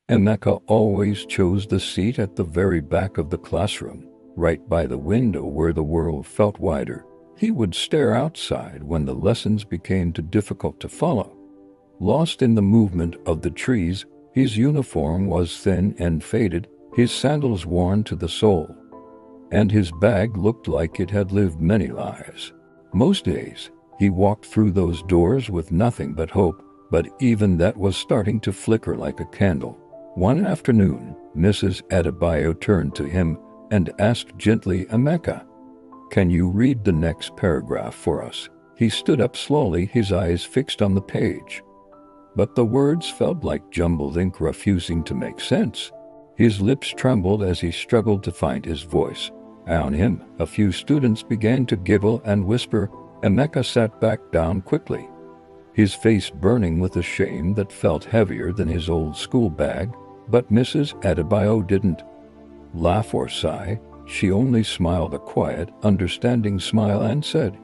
Emeka always chose the seat at the very back of the classroom, right by the window where the world felt wider. He would stare outside when the lessons became too difficult to follow. Lost in the movement of the trees, his uniform was thin and faded, his sandals worn to the sole, and his bag looked like it had lived many lives. Most days, he walked through those doors with nothing but hope, but even that was starting to flicker like a candle. One afternoon, Mrs. Adebayo turned to him and asked gently, "Emeka, can you read the next paragraph for us?" He stood up slowly, his eyes fixed on the page. But the words felt like jumbled ink refusing to make sense. His lips trembled as he struggled to find his voice. On him, a few students began to giggle and whisper. Emeka sat back down quickly, his face burning with a shame that felt heavier than his old school bag. But Mrs. Adebayo didn't laugh or sigh. She only smiled a quiet, understanding smile and said,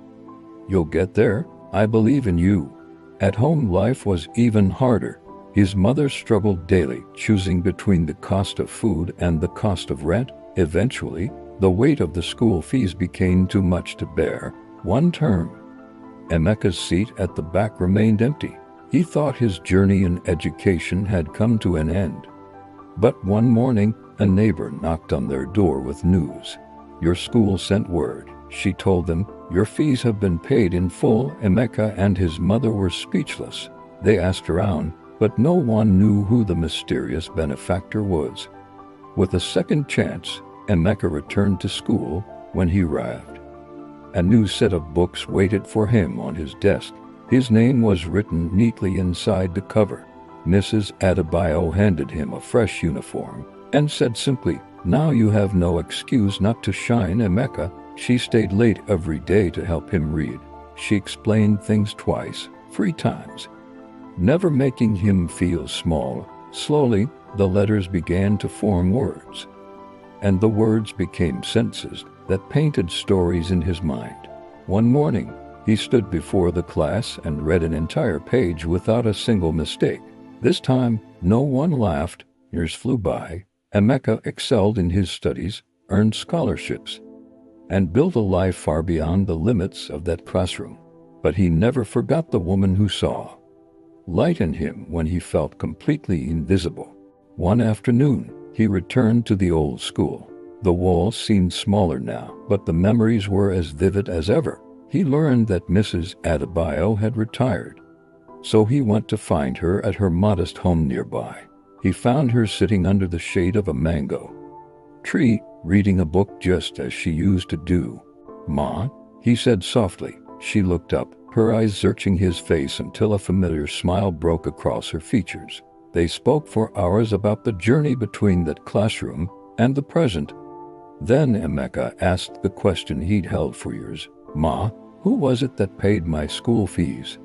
"You'll get there. I believe in you." At home, life was even harder. His mother struggled daily, choosing between the cost of food and the cost of rent. Eventually, the weight of the school fees became too much to bear. One term, Emeka's seat at the back remained empty. He thought his journey in education had come to an end. But one morning, a neighbor knocked on their door with news. "Your school sent word," she told them. "Your fees have been paid in full." Emeka and his mother were speechless. They asked around, but no one knew who the mysterious benefactor was. With a second chance, Emeka returned to school. When he arrived, a new set of books waited for him on his desk. His name was written neatly inside the cover. Mrs. Adebayo handed him a fresh uniform and said simply, "Now you have no excuse not to shine, Emeka." She stayed late every day to help him read. She explained things twice, 3 times, never making him feel small. Slowly, the letters began to form words, and the words became sentences that painted stories in his mind. One morning, he stood before the class and read an entire page without a single mistake. This time, no one laughed. Years flew by. Emeka excelled in his studies, earned scholarships, and built a life far beyond the limits of that classroom. But he never forgot the woman who saw light in him when he felt completely invisible. One afternoon, he returned to the old school. The walls seemed smaller now, but the memories were as vivid as ever. He learned that Mrs. Adebayo had retired, so he went to find her at her modest home nearby. He found her sitting under the shade of a mango tree, reading a book just as she used to do. "Ma," he said softly. She looked up, her eyes searching his face until a familiar smile broke across her features. They spoke for hours about the journey between that classroom and the present. Then Emeka asked the question he'd held for years. "Ma, who was it that paid my school fees?"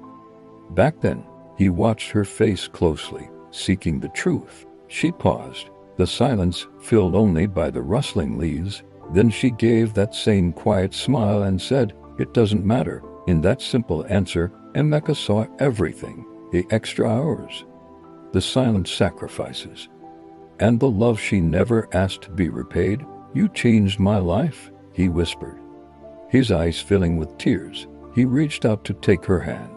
Back then, he watched her face closely, seeking the truth. She paused, the silence filled only by the rustling leaves. Then she gave that same quiet smile and said, "It doesn't matter." In that simple answer, Emeka saw everything: the extra hours, the silent sacrifices, and the love she never asked to be repaid. "You changed my life," he whispered, his eyes filling with tears. He reached out to take her hand.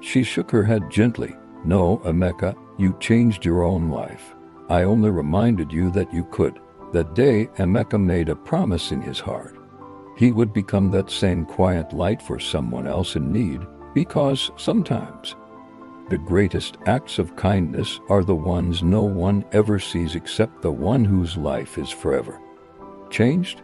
She shook her head gently. "No, Emeka, you changed your own life. I only reminded you that you could." That day, Emeka made a promise in his heart. He would become that same quiet light for someone else in need, because sometimes the greatest acts of kindness are the ones no one ever sees except the one whose life is forever changed.